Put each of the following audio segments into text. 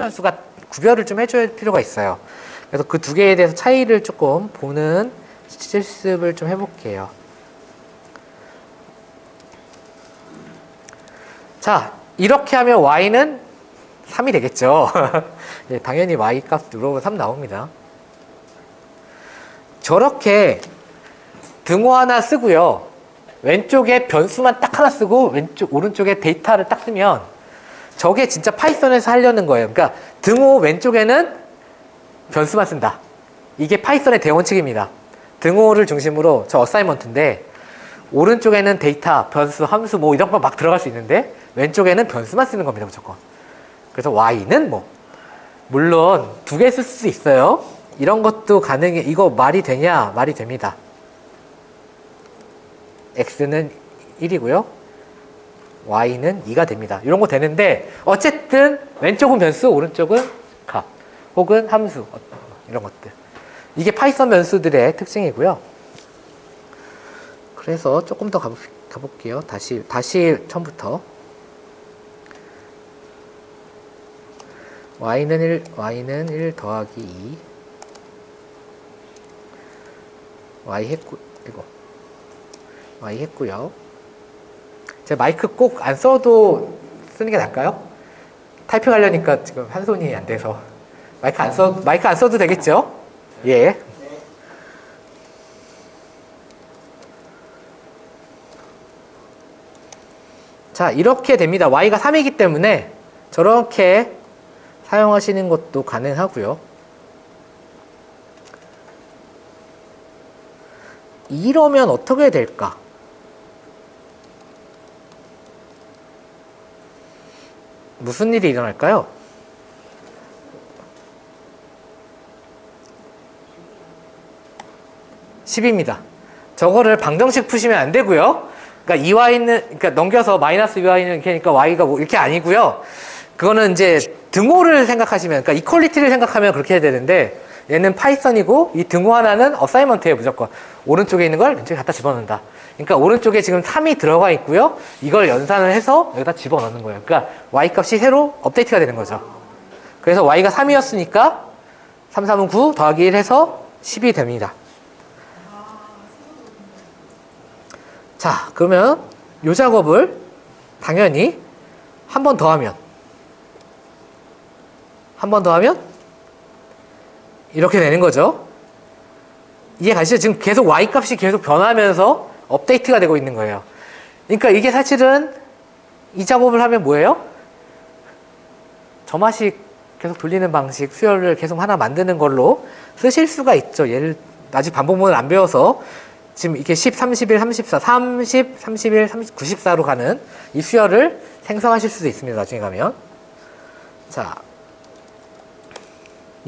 변수가 구별을 좀 해줄 필요가 있어요. 그래서 그 두 개에 대해서 차이를 조금 보는 실습을 좀 해볼게요. 자, 이렇게 하면 y는 3이 되겠죠. 예, 당연히 y 값 누르면 3 나옵니다. 저렇게 등호 하나 쓰고요. 왼쪽에 변수만 딱 하나 쓰고 오른쪽에 데이터를 딱 쓰면 저게 진짜 파이썬에서 하려는 거예요. 그러니까 등호 왼쪽에는 변수만 쓴다. 이게 파이썬의 대원칙입니다. 등호를 중심으로 저 어사이먼트인데 오른쪽에는 데이터, 변수, 함수 뭐 이런 거 막 들어갈 수 있는데 왼쪽에는 변수만 쓰는 겁니다. 무조건. 그래서 y는 뭐 물론 두 개 쓸 수 있어요. 이런 것도 가능해. 이거 말이 되냐? 말이 됩니다. x는 1이고요. y는 2가 됩니다. 이런 거 되는데 어쨌든 왼쪽은 변수, 오른쪽은 값 혹은 함수 이런 것들. 이게 파이썬 변수들의 특징이고요. 그래서 조금 더 가볼게요. 다시 처음부터. y는 1 더하기 2 y 했고요. 제가 마이크 꼭 안 써도 쓰는 게 나을까요? 타이핑 하려니까 지금 한 손이 안 돼서 마이크 안 써도 되겠죠? 예. 자, 이렇게 됩니다. y가 3이기 때문에 저렇게 사용하시는 것도 가능하고요. 이러면 어떻게 될까? 무슨 일이 일어날까요? (10입니다) 저거를 방정식 푸시면 안 되고요. 그러니까 2y는 그러니까 넘겨서 마이너스 2y는 이렇게 하니까 y가 뭐 이렇게 아니고요. 그거는 이제 등호를 생각하시면, 그러니까 이퀄리티를 생각하면 그렇게 해야 되는데 얘는 파이썬이고 이 등호 하나는 어사이먼트예요. 무조건 오른쪽에 있는 걸 왼쪽에 갖다 집어넣는다. 그러니까 오른쪽에 지금 3이 들어가 있고요. 이걸 연산을 해서 여기다 집어넣는 거예요. 그러니까 y 값이 새로 업데이트가 되는 거죠. 그래서 y가 3이었으니까 3, 3은 9 더하기 1 해서 10이 됩니다. 자, 그러면 이 작업을 당연히 한 번 더 하면 이렇게 되는 거죠. 이해 가시죠? 지금 계속 y 값이 계속 변하면서 업데이트가 되고 있는 거예요. 그러니까 이게 사실은 이 작업을 하면 뭐예요? 점화식 계속 돌리는 방식, 수열을 계속 하나 만드는 걸로 쓰실 수가 있죠. 얘를 아직 반복문을 안 배워서 지금 이렇게 10, 31, 34, 30, 31, 30, 94로 가는 이 수열을 생성하실 수도 있습니다. 나중에 가면. 자,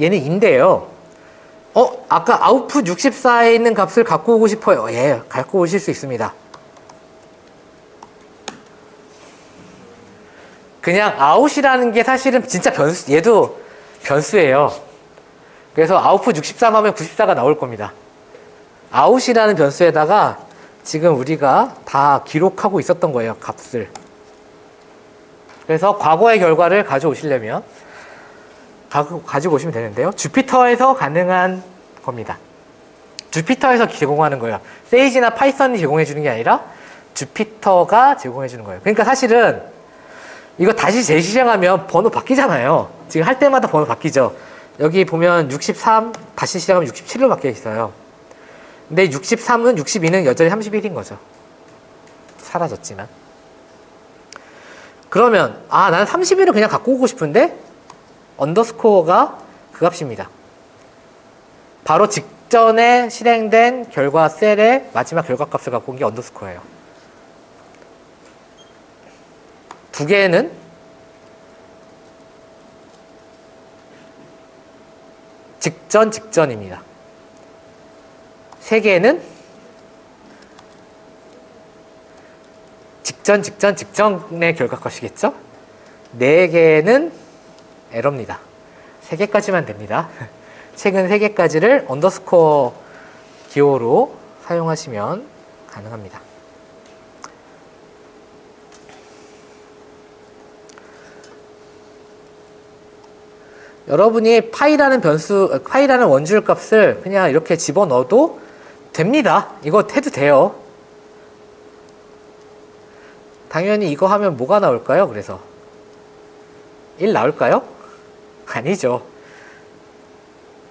얘는 인데요. 아까 아웃풋 64에 있는 값을 갖고 오고 싶어요. 예, 갖고 오실 수 있습니다. 그냥 아웃이라는 게 사실은 진짜 변수, 얘도 변수예요. 그래서 아웃풋 63 하면 94가 나올 겁니다. 아웃이라는 변수에다가 지금 우리가 다 기록하고 있었던 거예요. 값을. 그래서 과거의 결과를 가져오시려면 가지고 오시면 되는데요. 주피터에서 가능한 겁니다. 주피터에서 제공하는 거예요. 세이지나 파이썬이 제공해 주는 게 아니라 주피터가 제공해 주는 거예요. 그러니까 사실은 이거 다시 재시작하면 번호 바뀌잖아요. 지금 할 때마다 번호 바뀌죠. 여기 보면 63 다시 시작하면 67로 바뀌어 있어요. 근데 63은 62는 여전히 31인 거죠. 사라졌지만. 그러면 나는 31을 그냥 갖고 오고 싶은데 언더스코어가 그 값입니다. 바로 직전에 실행된 결과 셀의 마지막 결과값을 갖고 온 게 언더스코어예요. 두 개는 직전입니다. 세 개는 직전의 결과값이겠죠? 네 개는 에러입니다. 세 개까지만 됩니다. 최근 세 개까지를 언더스코어 기호로 사용하시면 가능합니다. 여러분이 파이라는 원주율 값을 그냥 이렇게 집어넣어도 됩니다. 이거 해도 돼요. 당연히 이거 하면 뭐가 나올까요? 그래서 1 나올까요? 아니죠.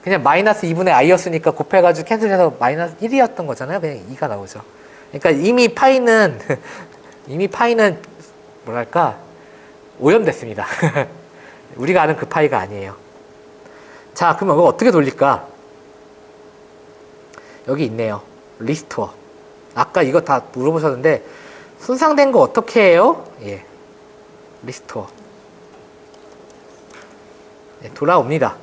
그냥 마이너스 2분의 i였으니까 곱해가지고 캔슬해서 마이너스 1이었던 거잖아요. 그냥 2가 나오죠. 그러니까 이미 파이는 뭐랄까 오염됐습니다. 우리가 아는 그 파이가 아니에요. 자, 그러면 이거 어떻게 돌릴까? 여기 있네요. 리스토어. 아까 이거 다 물어보셨는데 손상된 거 어떻게 해요? 예, 리스토어. 예, 돌아옵니다.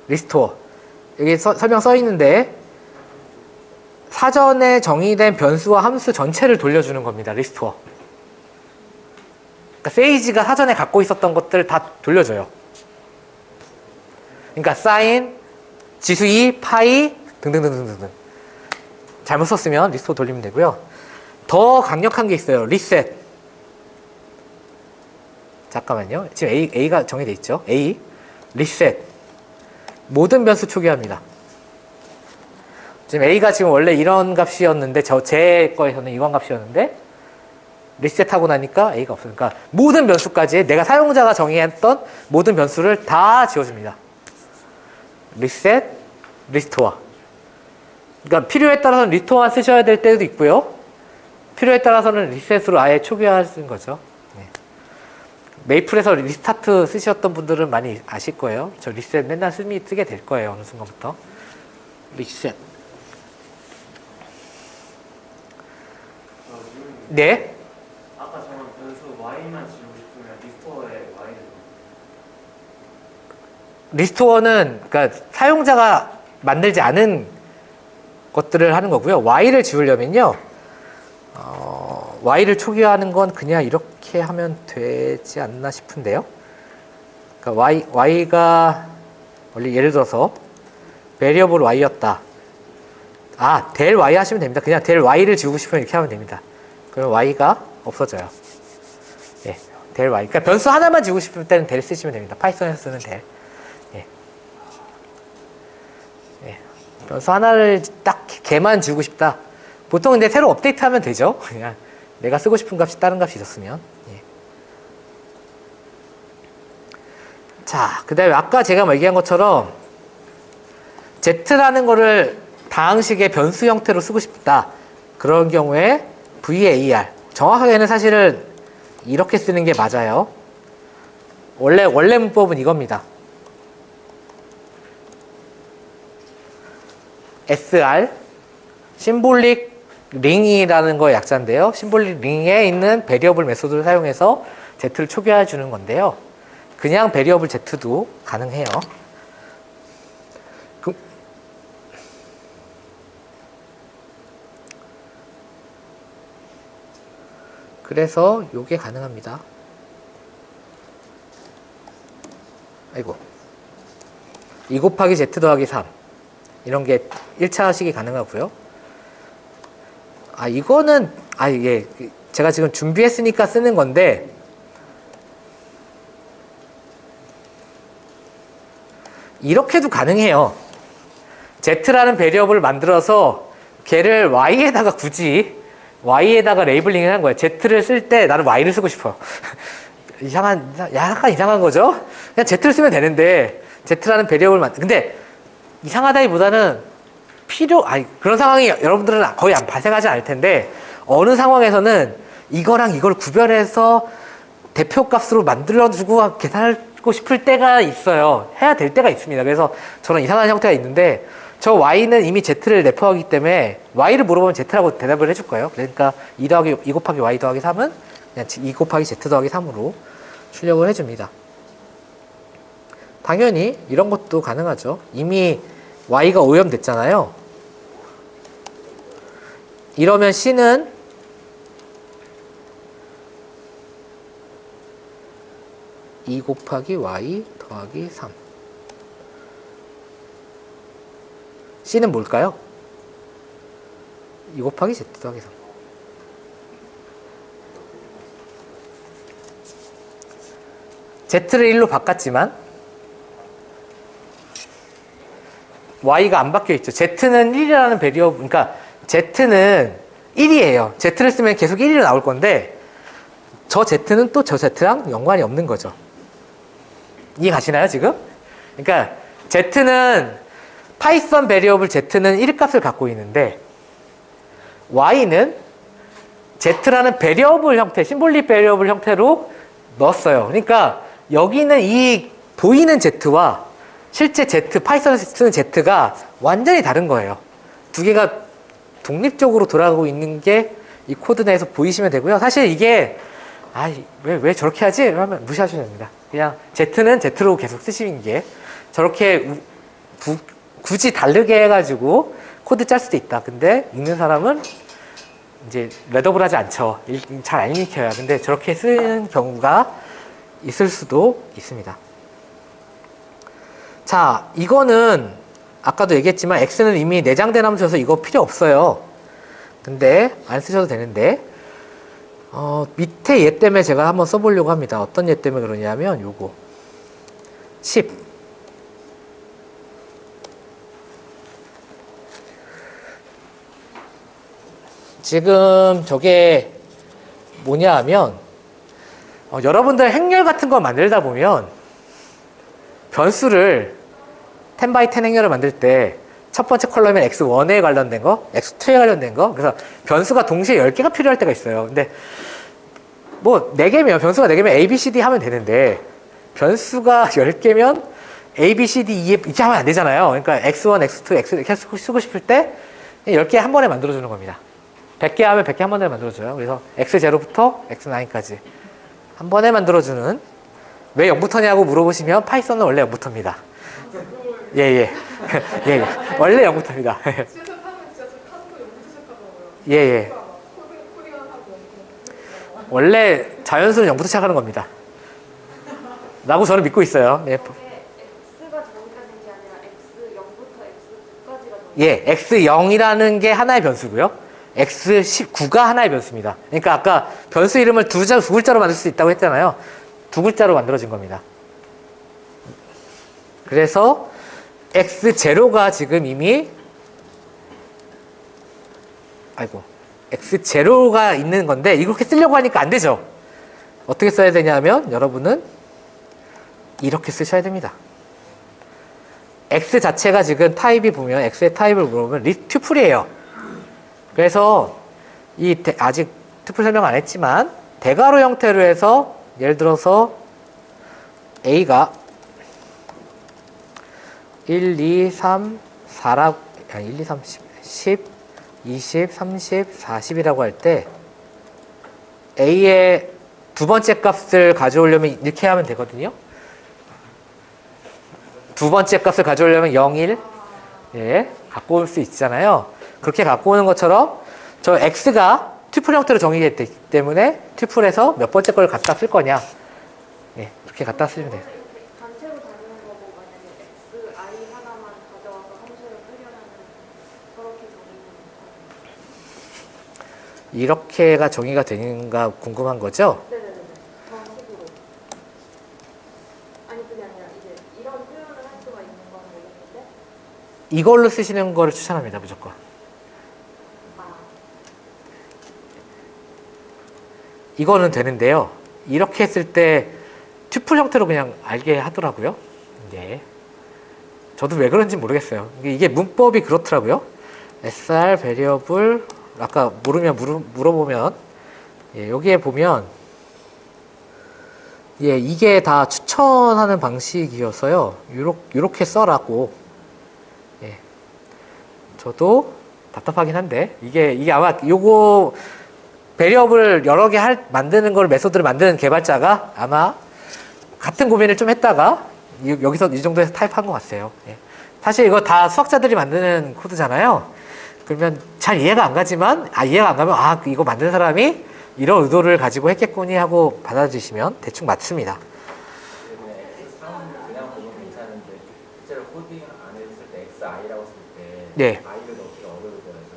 리스토어. 여기 설명 써 있는데 사전에 정의된 변수와 함수 전체를 돌려주는 겁니다. 리스토어. 그러니까 세이지가 사전에 갖고 있었던 것들을 다 돌려줘요. 그러니까 사인, 지수 2, 파이 등등등등등. 잘못 썼으면 리스토어 돌리면 되고요. 더 강력한 게 있어요. 리셋. 잠깐만요. 지금 A가 정의돼 있죠. A. 리셋. 모든 변수 초기화합니다. 지금 A가 지금 원래 이런 값이었는데 제 거에서는 이런 값이었는데 리셋하고 나니까 A가 없으니까 모든 변수까지 내가 사용자가 정의했던 모든 변수를 다 지워줍니다. 리셋, 리스토어. 그러니까 필요에 따라서는 리스토어만 쓰셔야 될 때도 있고요. 필요에 따라서는 리셋으로 아예 초기화하는 거죠. 네. 메이플에서 리스타트 쓰셨던 분들은 많이 아실 거예요. 저 리셋 맨날 쓰게 될 거예요. 어느 순간부터. 리셋. 네. 아까 저는 변수 y만 지우고 싶으면 리스토어에 y를 리스토어는 그러니까 사용자가 만들지 않은 것들을 하는 거고요. y를 지우려면요. y를 초기화하는 건 그냥 이렇게 하면 되지 않나 싶은데요. 그러니까 y가 원래 예를 들어서 베리어블 y였다. 아, 델 y 하시면 됩니다. 그냥 델 y를 지우고 싶으면 이렇게 하면 됩니다. 그러면 y가 없어져요. 예, 델 y. 그러니까 변수 하나만 지우고 싶을 때는 델 쓰시면 됩니다. 파이썬에서 쓰는 델. 예. 예. 변수 하나를 딱 걔만 지우고 싶다. 보통 근데 새로 업데이트하면 되죠. 그냥 내가 쓰고 싶은 값이 다른 값이 있었으면. 예. 자, 그 다음에 아까 제가 얘기한 것처럼 z라는 거를 다항식의 변수 형태로 쓰고 싶다. 그런 경우에 var. 정확하게는 사실은 이렇게 쓰는 게 맞아요. 원래 문법은 이겁니다. sr 심볼릭 링이라는 거의 약자인데요. 심볼릭 링에 있는 베리어블 메소드를 사용해서 z를 초기화해 주는 건데요. 그냥 베리어블 z도 가능해요. 그래서 요게 가능합니다. 아이고. 2 곱하기 z 더하기 3. 이런 게 1차식이 가능하고요. 아, 이거는, 이게 제가 지금 준비했으니까 쓰는 건데, 이렇게도 가능해요. z라는 베리어블을 만들어서 걔를 y에다가 굳이 y에다가 레이블링을 한 거예요. z를 쓸 때 나는 y를 쓰고 싶어요. 약간 이상한 거죠? 그냥 z를 쓰면 되는데, z라는 베리어블을 근데 이상하다기보다는 그런 상황이 여러분들은 거의 발생하지 않을 텐데, 어느 상황에서는 이거랑 이걸 구별해서 대표값으로 만들어주고 계산하고 싶을 때가 있어요. 해야 될 때가 있습니다. 그래서 저는 이상한 형태가 있는데, 저 y는 이미 z를 내포하기 때문에 y를 물어보면 z라고 대답을 해줄 거예요. 그러니까 2 곱하기 y 더하기 3은 그냥 2 곱하기 z 더하기 3으로 출력을 해줍니다. 당연히 이런 것도 가능하죠. 이미 y가 오염됐잖아요. 이러면 c는 (2 곱하기 y 더하기 3) c는 뭘까요? 2 곱하기 z 더하기 3. Z를 1로 바꿨지만 Y가 안 바뀌어 있죠. Z는 1이라는 베리어블, 그러니까 Z는 1이에요. Z를 쓰면 계속 1이 나올 건데 저 Z는 또 저 Z랑 연관이 없는 거죠. 이해 가시나요, 지금? 그러니까 Z는 파이썬 베리어블 Z는 1 값을 갖고 있는데 Y는 Z라는 베리어블 형태, 심볼릭 베리어블 형태로 넣었어요. 그러니까 여기는 이 보이는 Z와 실제 Z, 파이썬에서 쓰는 Z가 완전히 다른 거예요. 두 개가 독립적으로 돌아가고 있는 게 이 코드 내에서 보이시면 되고요. 사실 이게 왜 저렇게 하지? 이러면 무시하셔도 됩니다. 그냥 Z는 Z로 계속 쓰시는 게 저렇게 굳이 다르게 해가지고 코드 짤 수도 있다. 근데 읽는 사람은 이제 레더블 하지 않죠. 잘 안 읽혀요. 근데 저렇게 쓰는 경우가 있을 수도 있습니다. 자, 이거는 아까도 얘기했지만 X는 이미 내장된 함수여서 이거 필요 없어요. 근데 안 쓰셔도 되는데 밑에 얘 때문에 제가 한번 써보려고 합니다. 어떤 얘 때문에 그러냐면 요거 10 지금 저게 뭐냐 하면 여러분들 행렬 같은 거 만들다 보면 변수를 10x10 행렬을 만들 때 첫 번째 컬럼에 x1에 관련된 거, x2에 관련된 거, 그래서 변수가 동시에 10개가 필요할 때가 있어요. 근데 뭐 4개면 변수가 4개면 a, b, c, d 하면 되는데 변수가 10개면 a, b, c, d, e, f 이렇게 하면 안 되잖아요. 그러니까 x1, x2, x 이렇게 쓰고 싶을 때 10개 한 번에 만들어주는 겁니다. 100개 하면 100개 한 번에 만들어줘요. 그래서 x0부터 x9까지 한 번에 만들어주는, 왜 0부터냐고 물어보시면 파이썬은 원래 0부터입니다. 예. 예. 원래 0부터입니다. 예. 원래 자연수는 0부터 시작하는 겁니다. 라고 저는 믿고 있어요. 예. x가 정의가 된 게 아니라 x0부터 x9까지가 예, x0이라는 게 하나의 변수고요. x19가 하나의 변수입니다. 그러니까 아까 변수 이름을 두 글자로 만들 수 있다고 했잖아요. 두 글자로 만들어진 겁니다. 그래서 x0가 지금 이미 x0가 있는 건데 이렇게 쓰려고 하니까 안 되죠. 어떻게 써야 되냐면 여러분은 이렇게 쓰셔야 됩니다. x 자체가 지금 타입이 보면 x의 타입을 물어보면 튜플이에요. 그래서 아직 튜플 설명 안 했지만 대괄호 형태로 해서 예를 들어서 a가 1, 2, 3, 4라, 아니 1, 2, 3, 10, 20, 30, 40이라고 할 때 a의 두 번째 값을 가져오려면 이렇게 하면 되거든요. 두 번째 값을 가져오려면 0, 1 예, 갖고 올 수 있잖아요. 그렇게 갖고 오는 것처럼 저 x가 튜플 형태로 정의됐기 때문에 튜플에서 몇 번째 걸 갖다 쓸 거냐, 예, 그렇게 갖다 쓰면 돼요. 단체로 다루는 거고 만약에 xi 하나만 가져와서 함수를 풀려면 그렇게 정의는 이렇게가 정의가 되는가 궁금한 거죠? 네네네. 그런 식으로. 아니 그게 아니라 이제 이런 표현을 할 수가 있는 건 모르겠는데. 이걸로 쓰시는 거를 추천합니다, 무조건. 이거는 되는데요. 이렇게 했을 때 튜플 형태로 그냥 알게 하더라고요. 네. 저도 왜 그런지 모르겠어요. 이게 문법이 그렇더라고요. SR 베리어블 아까 모르면 물어보면 예, 여기에 보면 예, 이게 다 추천하는 방식이어서요. 요렇게 써라고. 예. 저도 답답하긴 한데 이게 아마 요거 베리어블 여러 개 만드는 걸 메소드를 만드는 개발자가 아마 같은 고민을 좀 했다가 여기서 이 정도에서 타입한 것 같아요. 예. 사실 이거 다 수학자들이 만드는 코드잖아요. 그러면 잘 이해가 안 가지만 이해가 안 가면 이거 만든 사람이 이런 의도를 가지고 했겠거니 하고 받아주시면 대충 맞습니다. 그냥 보면 괜찮은데 실제로 코딩 안 했을 때 XI라고 쓸 때 네. I를 넣기 어려울 거라서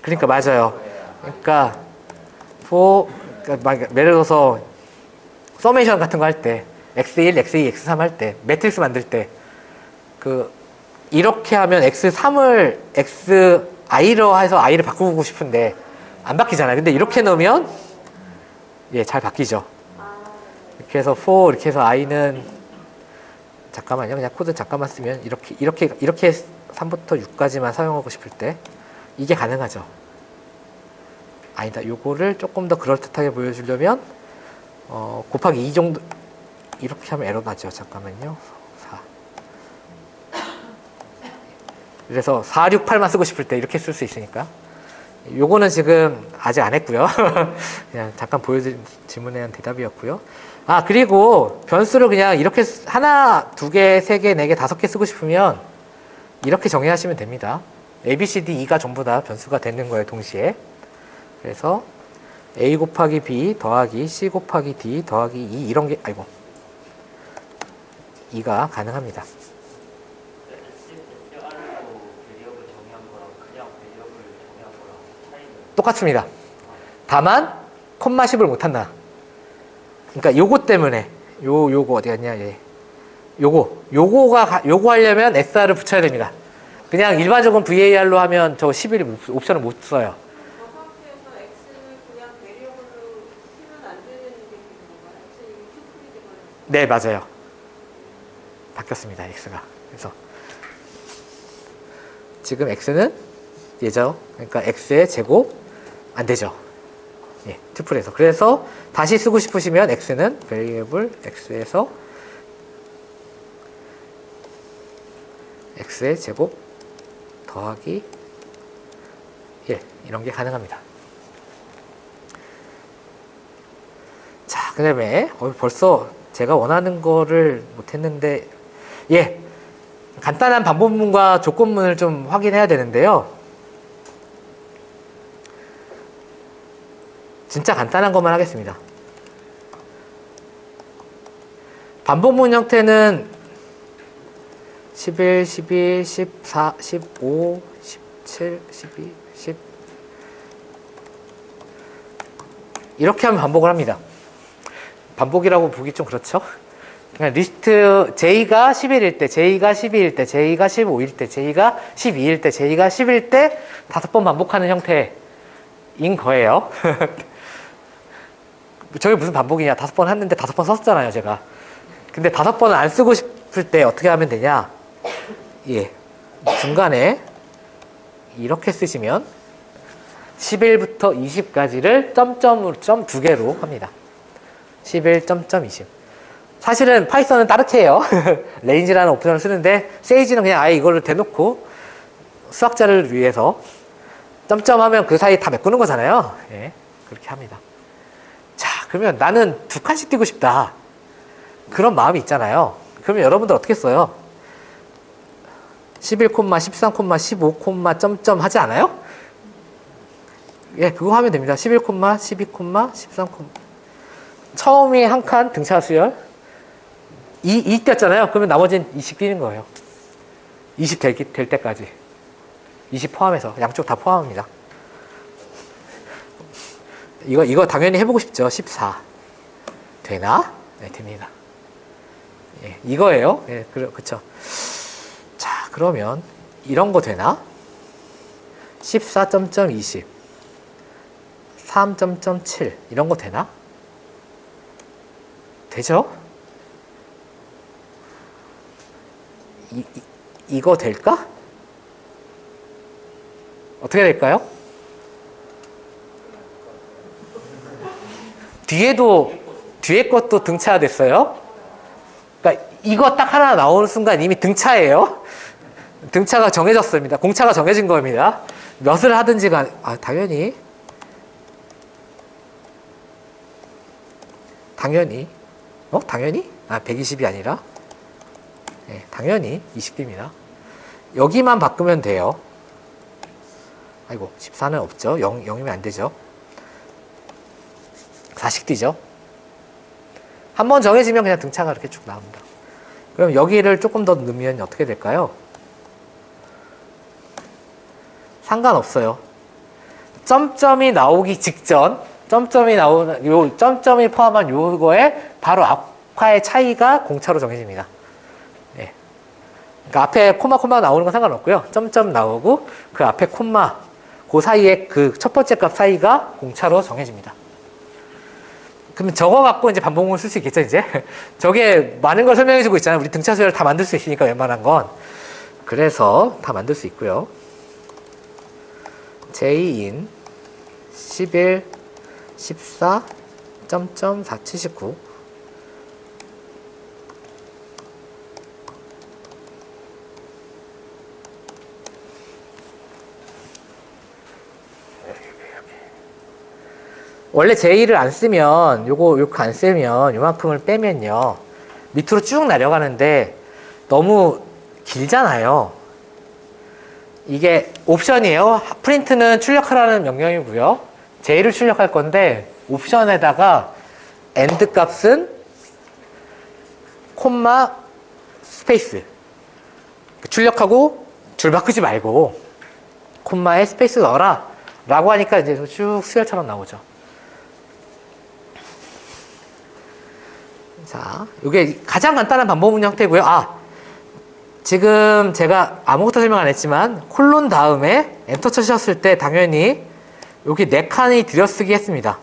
그러니까 맞아요. 그러니까 예를 들어서 서메이션 같은 거 할 때 x1, x2, x3 할 때, 매트릭스 만들 때, 이렇게 하면 x3을 xi로 해서 i를 바꾸고 싶은데, 안 바뀌잖아요. 근데 이렇게 넣으면, 예, 잘 바뀌죠. 이렇게 해서 4, 이렇게 해서 i는, 잠깐만요. 그냥 코드 잠깐만 쓰면, 이렇게 3부터 6까지만 사용하고 싶을 때, 이게 가능하죠. 아니다. 요거를 조금 더 그럴듯하게 보여주려면, 곱하기 2 정도, 이렇게 하면 에러 나죠. 잠깐만요. 4. 그래서 4, 6, 8만 쓰고 싶을 때 이렇게 쓸 수 있으니까. 요거는 지금 아직 안 했고요. 그냥 잠깐 보여드린 질문에 대한 대답이었고요. 아, 그리고 변수를 그냥 이렇게 하나, 두 개, 세 개, 네 개, 다섯 개 쓰고 싶으면 이렇게 정의하시면 됩니다. A, B, C, D, E가 전부 다 변수가 되는 거예요. 동시에. 그래서 A 곱하기 B 더하기 C 곱하기 D 더하기 E 이런 게, 아이고. 2가 가능합니다. 똑같습니다. 다만 콤마 10을 못한다. 그러니까 요거 때문에 요거 어디 갔냐 얘. 요거 하려면 SR을 붙여야 됩니다. 그냥 일반적으로 VAR로 하면 저 11 옵션을 못 써요. 저 상태에서 x를 그냥 베리어블로 쓰면 안 되는 게 있는 건가요? x는 이미 튜플이 되버렸어요. 네, 맞아요. 바뀌었습니다. X가. 그래서 지금 X는 예죠. 그러니까 X의 제곱 안 되죠. 예, 튜플에서. 그래서 다시 쓰고 싶으시면 X는 variable X에서 X의 제곱 더하기 1 이런 게 가능합니다. 자, 그 다음에 벌써 제가 원하는 거를 못했는데 예, 간단한 반복문과 조건문을 좀 확인해야 되는데요. 진짜 간단한 것만 하겠습니다. 반복문 형태는 11, 12, 14, 15, 17, 12, 10 이렇게 하면 반복을 합니다. 반복이라고 보기 좀 그렇죠? 그냥 리스트 J가 11일 때, J가 12일 때, J가 15일 때, J가 12일 때, J가 10일 때 5번 반복하는 형태인 거예요. 저게 무슨 반복이냐. 5번 했는데 5번 썼잖아요, 제가. 근데 5번을 안 쓰고 싶을 때 어떻게 하면 되냐. 예. 중간에 이렇게 쓰시면 11부터 20까지를 점점으로, 점 2개로 합니다. 11, 점점 20. 사실은 파이썬은 따르게해요. 레인지라는 옵션을 쓰는데 세이지는 그냥 아예 이거를 대놓고 수학자를 위해서 점점하면 그 사이 다 메꾸는 거잖아요. 예, 그렇게 합니다. 자, 그러면 나는 2칸씩 띄고 싶다. 그런 마음이 있잖아요. 그러면 여러분들 어떻게 써요? 11, 13, 15, 점점 하지 않아요? 예, 그거 하면 됩니다. 11, 12, 13, 처음에 한 칸 등차 수열 2 띄었잖아요. 그러면 나머지는 20 띄는 거예요. 20 될 때까지. 20 포함해서. 양쪽 다 포함합니다. 이거 당연히 해보고 싶죠. 14. 되나? 네, 됩니다. 예, 이거예요. 예, 그쵸. 자, 그러면 이런 거 되나? 14.20. 3.7. 이런 거 되나? 되죠? 이거 될까? 어떻게 될까요? 뒤에 것도 등차가 됐어요. 그러니까 이거 딱 하나 나오는 순간 이미 등차예요. 등차가 정해졌습니다. 공차가 정해진 겁니다. 몇을 하든지 간, 당연히. 당연히. 당연히? 120이 아니라? 네, 당연히 20D입니다. 여기만 바꾸면 돼요. 아이고, 14는 없죠. 0이면 안 되죠. 40D죠. 한번 정해지면 그냥 등차가 이렇게 쭉 나옵니다. 그럼 여기를 조금 더 넣으면 어떻게 될까요? 상관없어요. 점점이 나오기 직전, 점점이 포함한 요거에 바로 화의 차이가 공차로 정해집니다. 예. 그러니까 앞에 코마 나오는 건 상관없고요. 점점 나오고 그 앞에 콤마 그 사이에 그 첫 번째 값 사이가 공차로 정해집니다. 그러면 저거 갖고 이제 반복문을 쓸 수 있겠죠, 이제? 저게 많은 걸 설명해주고 있잖아요. 우리 등차 수열을 다 만들 수 있으니까 웬만한 건. 그래서 다 만들 수 있고요. J인 11, 14, 점점 479. 원래 J를 안 쓰면 요거 안 쓰면 요만큼을 빼면요 밑으로 쭉 내려가는데 너무 길잖아요. 이게 옵션이에요. 프린트는 출력하라는 명령이고요. J를 출력할 건데 옵션에다가 end 값은 콤마 스페이스 출력하고 줄 바꾸지 말고 콤마에 스페이스 넣어라 라고 하니까 이제 쭉 수열처럼 나오죠. 자, 이게 가장 간단한 반복문 형태고요. 지금 제가 아무것도 설명 안 했지만 콜론 다음에 엔터 쳐주셨을 때 당연히 여기 4칸이 들여쓰기 했습니다.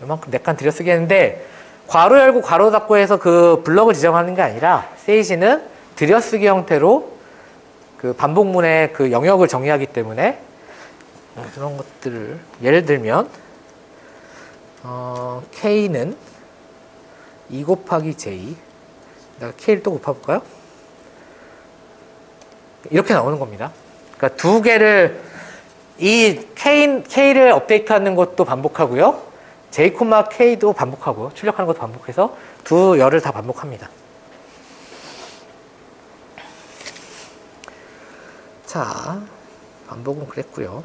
이만큼 4칸 들여쓰기 했는데 괄호 열고 괄호 닫고 해서 그 블럭을 지정하는 게 아니라 세이지는 들여쓰기 형태로 그 반복문의 그 영역을 정의하기 때문에 그런 것들을 예를 들면 K는 2 곱하기 J 내가 K를 또 곱해볼까요? 이렇게 나오는 겁니다. 그러니까 두 개를 이 K를 업데이트하는 것도 반복하고요. J, K도 반복하고 출력하는 것도 반복해서 두 열을 다 반복합니다. 자, 반복은 그랬고요.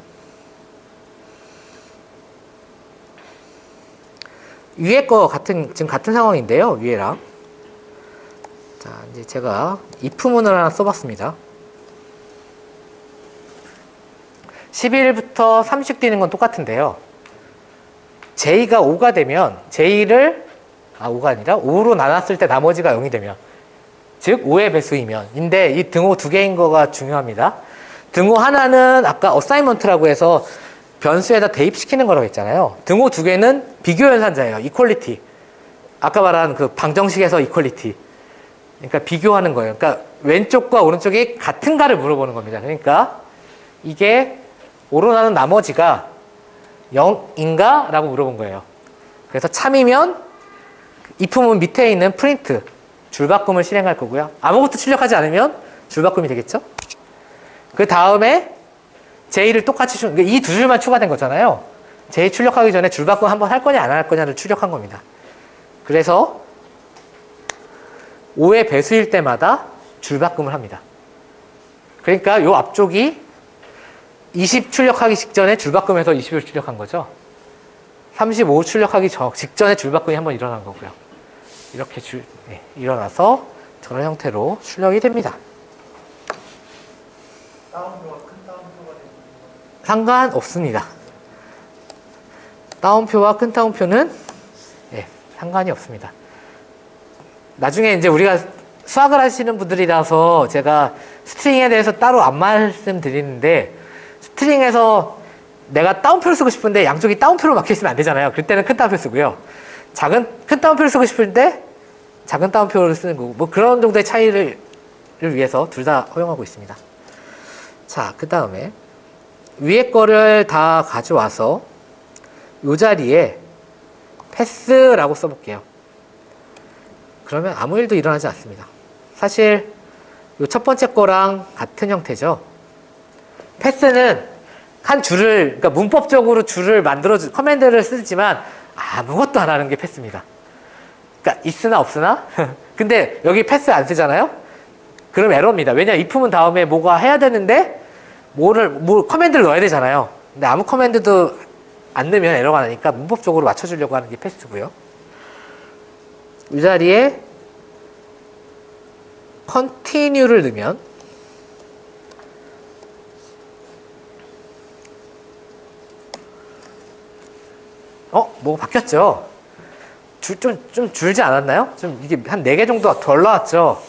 위에 거 지금 같은 상황인데요. 위에랑. 자, 이제 제가 if문을 하나 써봤습니다. 11부터 30 뛰는 건 똑같은데요. J가 5가 되면 J를 5가 아니라 5로 나눴을 때 나머지가 0이 되면 즉 5의 배수이면 인데 이 등호 두 개인 거가 중요합니다. 등호 하나는 아까 어사이먼트라고 해서 변수에다 대입시키는 거라고 했잖아요. 등호 두 개는 비교 연산자예요. 이퀄리티. 아까 말한 그 방정식에서 이퀄리티. 그러니까 비교하는 거예요. 그러니까 왼쪽과 오른쪽이 같은가를 물어보는 겁니다. 그러니까 이게 5로 나눈 나머지가 0인가? 라고 물어본 거예요. 그래서 참이면 if문 밑에 있는 프린트 줄바꿈을 실행할 거고요. 아무것도 출력하지 않으면 줄바꿈이 되겠죠? 그 다음에 J를 똑같이 이 두 줄만 추가된 거잖아요. J 출력하기 전에 줄바꿈 한번 할 거냐 안 할 거냐를 출력한 겁니다. 그래서 5의 배수일 때마다 줄바꿈을 합니다. 그러니까 요 앞쪽이 20 출력하기 직전에 줄바꿈해서 20을 출력한 거죠. 35 출력하기 직전에 줄바꿈이 한번 일어난 거고요. 이렇게 일어나서 저런 형태로 출력이 됩니다. 다운표가 큰 다운표가 되는 상관없습니다. 다운표와 큰 다운표는 상관이 없습니다. 나중에 이제 우리가 수학을 하시는 분들이라서 제가 스트링에 대해서 따로 안 말씀드리는데 스트링에서 내가 다운표를 쓰고 싶은데 양쪽이 다운표로 막혀 있으면 안 되잖아요. 그럴 때는 큰 다운표 쓰고요. 큰 다운표를 쓰고 싶을 때 작은 다운표를 쓰는 거고 뭐 그런 정도의 차이를 위해서 둘 다 허용하고 있습니다. 자, 그 다음에 위에 거를 다 가져와서 이 자리에 패스라고 써볼게요. 그러면 아무 일도 일어나지 않습니다. 사실 이 첫 번째 거랑 같은 형태죠. 패스는 한 줄을, 그러니까 문법적으로 줄을 커맨드를 쓰지만 아무것도 안 하는 게 패스입니다. 그러니까 있으나 없으나 근데 여기 패스 안 쓰잖아요. 그럼 에러입니다. 왜냐 if문 다음에 뭐가 해야 되는데 커맨드를 넣어야 되잖아요. 근데 아무 커맨드도 안 넣으면 에러가 나니까 문법적으로 맞춰주려고 하는 게 패스고요. 이 자리에 continue를 넣으면 뭐가 바뀌었죠? 좀 줄지 않았나요? 좀 이게 한 4개 정도 덜 나왔죠?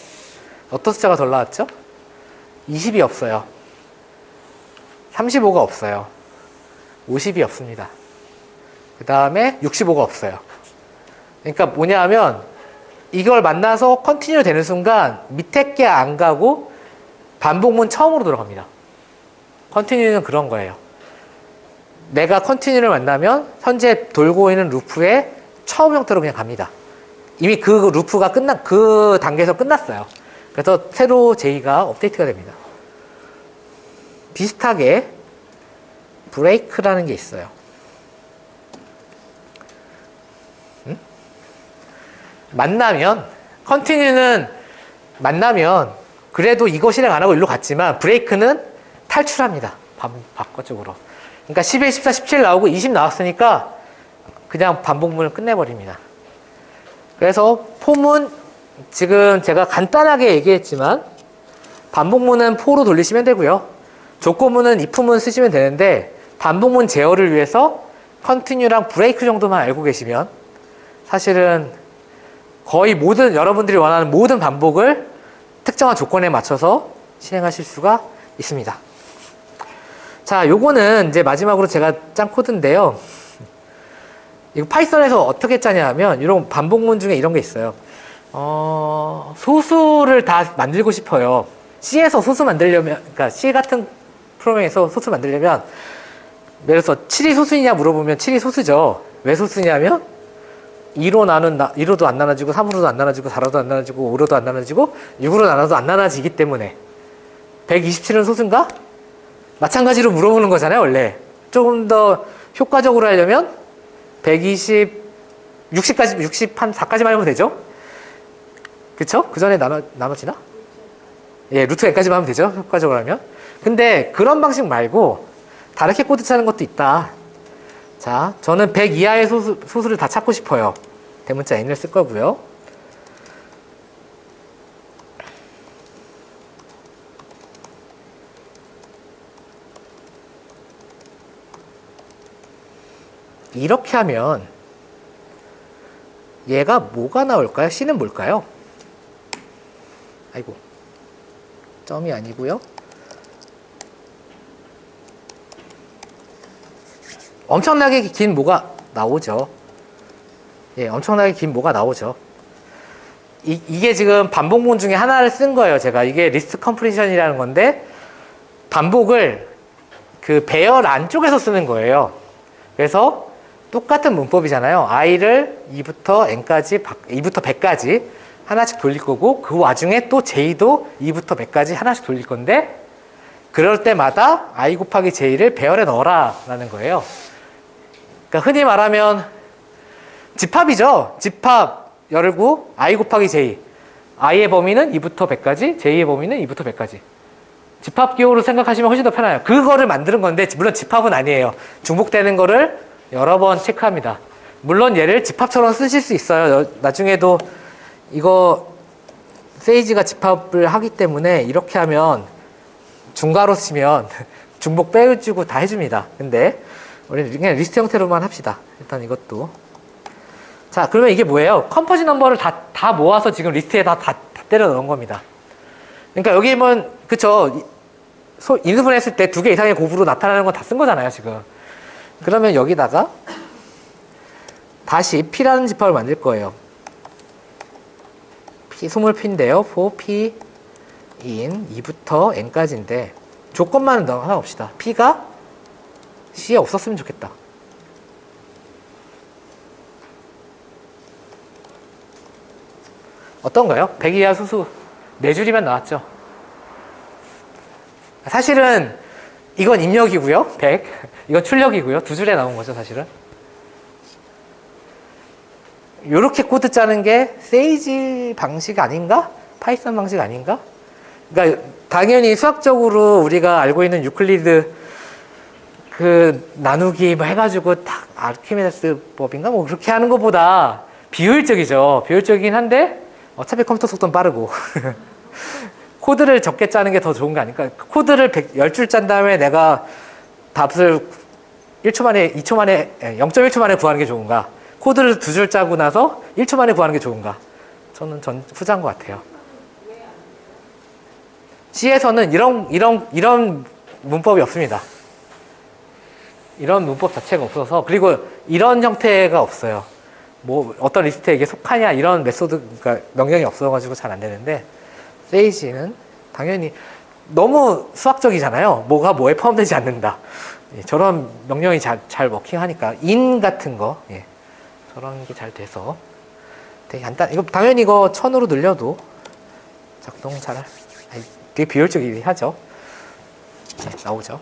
어떤 숫자가 덜 나왔죠? 20이 없어요. 35가 없어요. 50이 없습니다. 그 다음에 65가 없어요. 그러니까 뭐냐 하면 이걸 만나서 컨티뉴 되는 순간 밑에 게 안 가고 반복문 처음으로 들어갑니다. 컨티뉴는 그런 거예요. 내가 컨티뉴를 만나면 현재 돌고 있는 루프의 처음 형태로 그냥 갑니다. 이미 그 루프가 그 단계에서 끝났어요. 그래서 새로 J가 업데이트가 됩니다. 비슷하게 브레이크라는 게 있어요. 만나면 컨티뉴는 만나면 그래도 이거 실행 안 하고 일로 갔지만 브레이크는 탈출합니다. 바깥쪽으로. 그러니까 11, 14, 17 나오고 20 나왔으니까 그냥 반복문을 끝내버립니다. 그래서 폼은 지금 제가 간단하게 얘기했지만 반복문은 포로 돌리시면 되고요. 조건문은 if문 쓰시면 되는데 반복문 제어를 위해서 컨티뉴랑 브레이크 정도만 알고 계시면 사실은 거의 모든 여러분들이 원하는 모든 반복을 특정한 조건에 맞춰서 실행하실 수가 있습니다. 자, 요거는 이제 마지막으로 제가 짠 코드인데요. 이거 파이썬에서 어떻게 짜냐 하면 이런 반복문 중에 이런 게 있어요. 소수를 다 만들고 싶어요. C에서 소수 만들려면, 그러니까 C 같은 프로그램에서 소수 만들려면 예를 들어서 7이 소수이냐 물어보면 7이 소수죠. 왜 소수냐면 2로도 안 나눠지고 3으로도 안 나눠지고 4로도 안 나눠지고 5로도 안 나눠지고 6으로 나눠도 안 나눠지기 때문에 127은 소수인가? 마찬가지로 물어보는 거잖아요. 원래 조금 더 효과적으로 하려면 120, 60까지 60 한 4까지만 하면 되죠? 그쵸? 그 전에 나눠지나? 예, 루트 n까지만 하면 되죠? 효과적으로 하면. 근데 그런 방식 말고 다르게 코드 짜는 것도 있다. 자, 저는 100 이하의 소수를 다 찾고 싶어요. 대문자 n을 쓸 거고요. 이렇게 하면 얘가 뭐가 나올까요? C는 뭘까요? 아이고, 점이 아니고요. 엄청나게 긴 뭐가 나오죠. 예, 엄청나게 긴 뭐가 나오죠. 이게 지금 반복문 중에 하나를 쓴 거예요. 제가 이게 리스트 컴프리션이라는 건데 반복을 그 배열 안쪽에서 쓰는 거예요. 그래서 똑같은 문법이잖아요. i를 2부터 n까지, 2부터 100까지 하나씩 돌릴 거고 그 와중에 또 j도 2부터 100까지 하나씩 돌릴 건데 그럴 때마다 i 곱하기 j를 배열에 넣어라 라는 거예요. 그러니까 흔히 말하면 집합이죠. 집합 열고 i 곱하기 j. i의 범위는 2부터 100까지, j의 범위는 2부터 100까지. 집합 기호로 생각하시면 훨씬 더 편해요. 그거를 만드는 건데 물론 집합은 아니에요. 중복되는 거를 여러 번 체크합니다. 물론 얘를 집합처럼 쓰실 수 있어요. 나중에도 이거 세이지가 집합을 하기 때문에 이렇게 하면 중괄호 쓰면 중복 빼주고 다 해줍니다. 근데 우리는 그냥 리스트 형태로만 합시다. 일단 이것도. 자, 그러면 이게 뭐예요? 컴포지 넘버를 다 모아서 지금 리스트에 다 때려 넣은 겁니다. 그러니까 여기 보면, 그쵸. 인수분해했을 때 2개 이상의 곱으로 나타나는 건 다 쓴 거잖아요, 지금. 그러면 여기다가 다시 P라는 집합을 만들 거예요. P, 20P인데요. for P in 2부터 N까지인데 조건만 하나 봅시다. P가 C에 없었으면 좋겠다. 어떤가요? 100 이하 소수 4줄이면 나왔죠. 사실은 이건 입력이고요. 100. 이건 출력이고요. 2줄에 나온 거죠, 사실은. 요렇게 코드 짜는 게 세이지 방식 아닌가? 파이썬 방식 아닌가? 그러니까 당연히 수학적으로 우리가 알고 있는 유클리드 그 나누기 뭐 해가지고 딱 아르키메데스 법인가 뭐 그렇게 하는 것보다 비효율적이죠. 비효율적이긴 한데 어차피 컴퓨터 속도는 빠르고 코드를 적게 짜는 게 더 좋은 거 아닐까? 코드를 10줄 짠 다음에 내가 답을 1초 만에, 2초 만에, 0.1초 만에 구하는 게 좋은가? 코드를 2줄 짜고 나서 1초 만에 구하는 게 좋은가? 저는 후자인 것 같아요. C에서는 이런 문법이 없습니다. 이런 문법 자체가 없어서, 그리고 이런 형태가 없어요. 뭐 어떤 리스트에 이게 속하냐 이런 메소드, 그러니까 명령이 없어가지고 잘 안 되는데, 세이지는 당연히 너무 수학적이잖아요. 뭐가 뭐에 포함되지 않는다. 예, 저런 명령이 잘 워킹하니까 in 같은 거, 예, 저런 게 잘 돼서 되게 간단. 이거 당연히 이거 1000으로 늘려도 작동 되게 비효율적이긴 하죠. 네, 나오죠.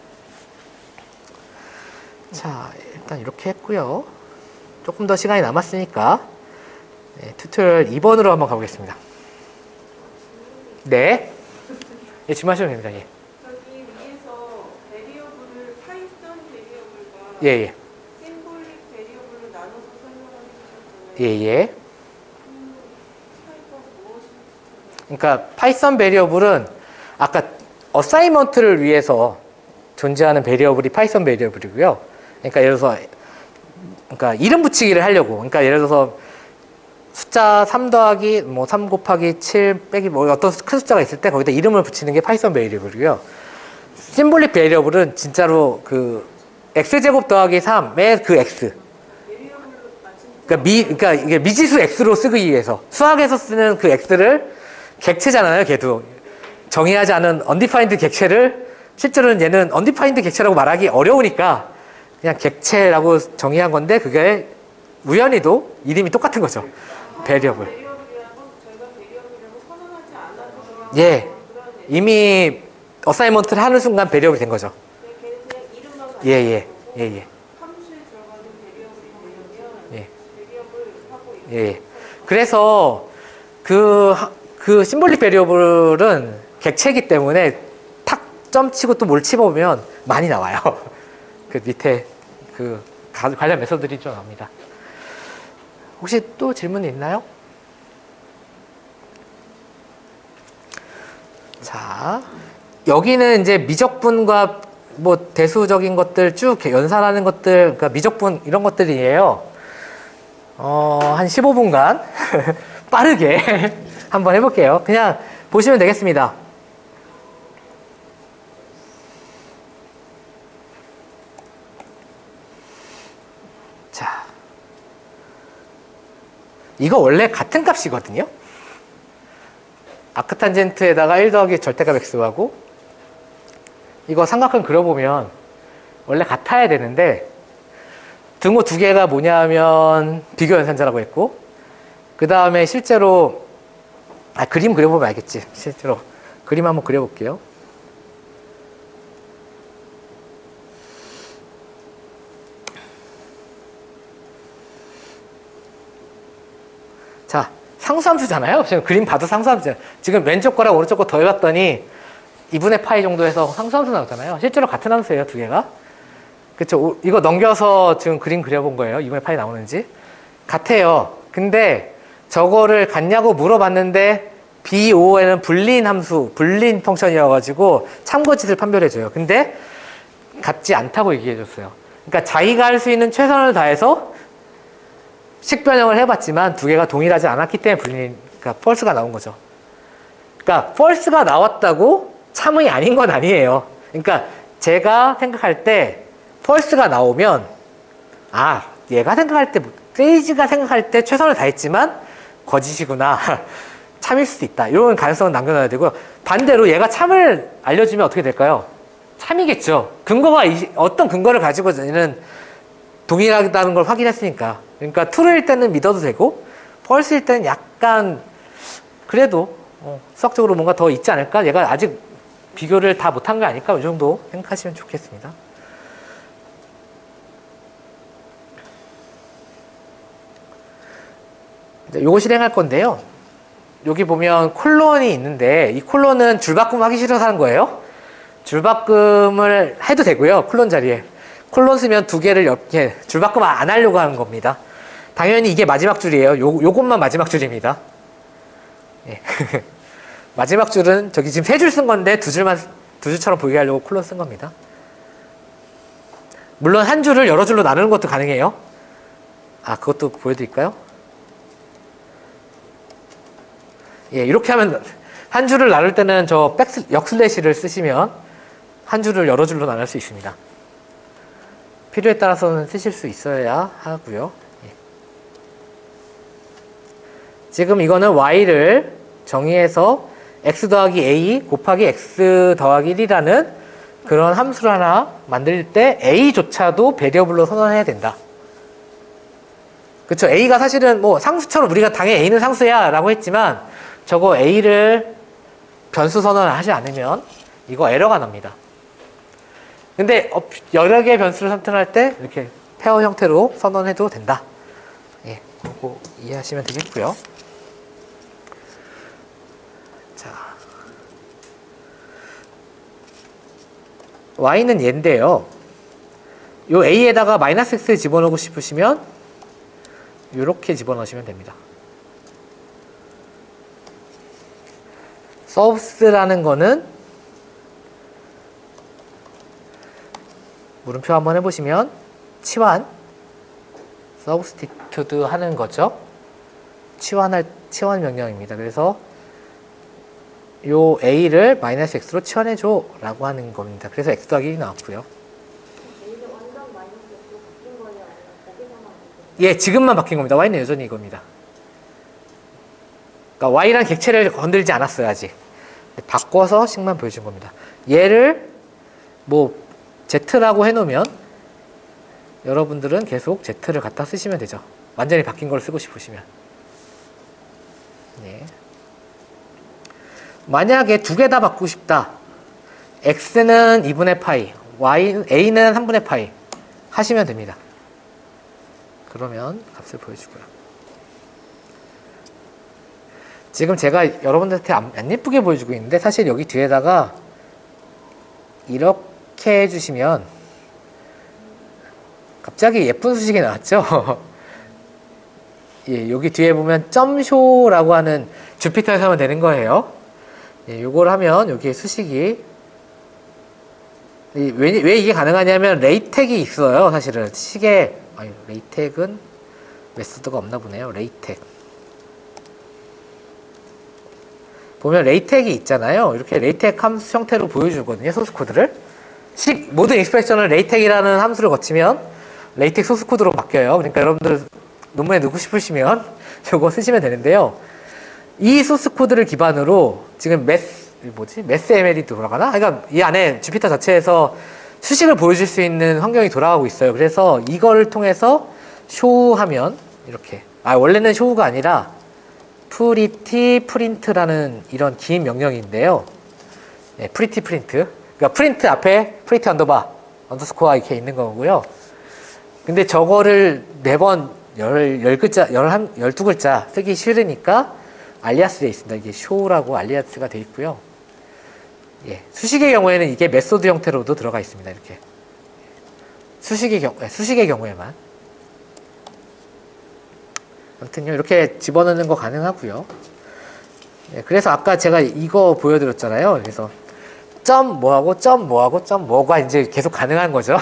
자, 일단 이렇게 했고요. 조금 더 시간이 남았으니까 네, 튜토리얼 2번으로 한번 가보겠습니다. 네. 예, 질문하시면 됩니다. 예. 저기 위에서 베리어블을 파이썬 베리어블과 예, 심볼릭 베리어블로 나눠서 설명해 주셨잖아요. 예, 예. 차이가 무엇인지. 그러니까 파이썬 베리어블은 아까 어사이먼트를 위해서 존재하는 베리어블이 파이썬 베리어블이고요. 그러니까 예를 들어서 그러니까 이름 붙이기를 하려고. 그러니까 예를 들어서 숫자 3 더하기 뭐 3 곱하기 7 빼기 뭐 어떤 큰 숫자가 있을 때 거기다 이름을 붙이는 게 파이썬 베리어블이고요. 심볼릭 베리어블은 진짜로 그 x제곱 더하기 3의 그 x. 그러니까 이게 미지수 x로 쓰기 위해서 수학에서 쓰는 그 x를 객체잖아요. 걔도 정의하지 않은 undefined 객체를 실제로는 얘는 undefined 객체라고 말하기 어려우니까 그냥 객체라고 정의한 건데 그게 우연히도 이름이 똑같은 거죠. 베리어블. 베리어블이라고 저희가 베리어블이라고 선언하지 않아도 예. 이미 어사이먼트를 하는 순간 베리어블이 된 거죠. 걔는 그냥 이름만 예, 예. 예, 예. 함수에 들어가는 베리어블이 되려면 예. 베리어블 하고 이렇게 예. 그래서 그 심볼릭 베리어블은 객체이기 때문에 탁 점 치고 또 뭘 치보면 많이 나와요. 그 밑에 그 관련 메소드들이 좀 나옵니다. 혹시 또 질문이 있나요? 자, 여기는 이제 미적분과 뭐 대수적인 것들 쭉 연산하는 것들, 그러니까 미적분 이런 것들이에요. 한 15분간 빠르게 한번 해볼게요. 그냥 보시면 되겠습니다. 자, 이거 원래 같은 값이거든요. 아크탄젠트에다가 1 더하기 절대값 x하고 이거 삼각형 그려보면 원래 같아야 되는데 등호 2개가 뭐냐면 비교 연산자라고 했고 그 다음에 실제로 그림 그려보면 알겠지. 실제로 그림 한번 그려볼게요. 자, 상수함수잖아요. 지금 그림 봐도 상수함수잖아요. 지금 왼쪽 거랑 오른쪽 거 더해봤더니 2분의 파이 정도 해서 상수함수 나오잖아요. 실제로 같은 함수예요, 2개가. 그쵸? 이거 넘겨서 지금 그림 그려본 거예요. 2분의 파이 나오는지. 같아요. 근데 저거를 같냐고 물어봤는데 BO에는 불린 함수, 불린 펑션이어가지고 참고짓을 판별해줘요. 근데 같지 않다고 얘기해줬어요. 그러니까 자기가 할 수 있는 최선을 다해서 식변형을 해봤지만 2개가 동일하지 않았기 때문에 그러니까 펄스가 나온 거죠. 그러니까 펄스가 나왔다고 참의 아닌 건 아니에요. 그러니까 제가 생각할 때 펄스가 나오면 얘가 생각할 때 세이지가 생각할 때 최선을 다했지만 거짓이구나. 참일 수도 있다. 이런 가능성은 남겨놔야 되고요. 반대로 얘가 참을 알려주면 어떻게 될까요? 참이겠죠. 근거가 어떤 근거를 가지고 얘는 동일하다는 걸 확인했으니까. 그러니까 true일 때는 믿어도 되고 false일 때는 약간 그래도 수학적으로 뭔가 더 있지 않을까? 얘가 아직 비교를 다 못한 게 아닐까? 이 정도 생각하시면 좋겠습니다. 요거 실행할 건데요. 여기 보면 콜론이 있는데 이 콜론은 줄바꿈 하기 싫어서 하는 거예요. 줄바꿈을 해도 되고요. 콜론 자리에. 콜론 쓰면 2개를 이렇게 줄바꿈 안 하려고 하는 겁니다. 당연히 이게 마지막 줄이에요. 요것만 마지막 줄입니다. 예. 마지막 줄은 저기 지금 3줄 쓴 건데 2줄처럼 보이게 하려고 콜론 쓴 겁니다. 물론 한 줄을 여러 줄로 나누는 것도 가능해요. 그것도 보여드릴까요? 예, 이렇게 하면 한 줄을 나눌 때는 저 역슬래시를 쓰시면 한 줄을 여러 줄로 나눌 수 있습니다. 필요에 따라서는 쓰실 수 있어야 하고요. 예. 지금 이거는 y를 정의해서 x 더하기 a 곱하기 x 더하기 1이라는 그런 함수를 하나 만들 때 a조차도 베리어블로 선언해야 된다. 그쵸? a가 사실은 뭐 상수처럼 우리가 당연히 a는 상수야 라고 했지만 저거 a를 변수 선언을 하지 않으면 이거 에러가 납니다. 근데 여러 개의 변수를 선택할 때 이렇게 페어 형태로 선언해도 된다. 예, 그거 이해하시면 되겠고요. 자, y는 얘인데요. 요 a에다가 마이너스 x를 집어넣고 싶으시면 이렇게 집어넣으시면 됩니다. 서브스라는 거는 물음표 한번 해보시면 치환, 서브스티튜드 하는 거죠. 치환 명령입니다. 그래서 요 a를 마이너스 x로 치환해줘 라고 하는 겁니다. 그래서 x 더하기 1이 나왔고요. A는 완전 마이너스 X로 바뀐 거예요? 아니면 거기서만 바뀐 예, 지금만 바뀐 겁니다. y는 여전히 이겁니다. 그러니까 y란 객체를 건들지 않았어요, 아직. 바꿔서 식만 보여준 겁니다. 얘를 뭐 z라고 해놓으면 여러분들은 계속 z를 갖다 쓰시면 되죠. 완전히 바뀐 걸 쓰고 싶으시면. 네. 만약에 두 개 다 바꾸고 싶다. x는 2분의 파이, a는 3분의 파이 하시면 됩니다. 그러면 값을 보여주고요. 지금 제가 여러분들한테 안 예쁘게 보여주고 있는데 사실 여기 뒤에다가 이렇게 해주시면 갑자기 예쁜 수식이 나왔죠? 예, 여기 뒤에 보면 점쇼라고 하는 주피터에서 하면 되는 거예요. 예, 요걸 하면 여기에 수식이 왜 이게 가능하냐면 레이텍이 있어요. 사실은 레이텍은 메소드가 없나 보네요. 레이텍 보면 레이텍이 있잖아요. 이렇게 레이텍 함수 형태로 보여주거든요. 소스 코드를 모든 익스프레션을 레이텍이라는 함수를 거치면 레이텍 소스 코드로 바뀌어요. 그러니까 여러분들 논문에 넣고 싶으시면 이거 쓰시면 되는데요. 이 소스 코드를 기반으로 지금 메스ML이 돌아가나? 그러니까 이 안에 주피터 자체에서 수식을 보여줄 수 있는 환경이 돌아가고 있어요. 그래서 이거를 통해서 쇼하면 이렇게 원래는 쇼가 아니라 프리티 프린트라는 이런 긴 명령인데요. 네, 프리티 프린트. 그러니까 프린트 앞에 프리티 언더스코어 이렇게 있는 거고요. 근데 저거를 4번 12글자 쓰기 싫으니까 알리아스 돼 있습니다. 이게 쇼라고 알리아스가 돼 있고요. 예, 수식의 경우에는 이게 메소드 형태로도 들어가 있습니다. 이렇게. 수식의 경우에만. 아무튼요, 이렇게 집어넣는 거 가능하고요. 예, 그래서 아까 제가 이거 보여드렸잖아요. 그래서 점 뭐하고 점 뭐하고 점 뭐가 이제 계속 가능한 거죠.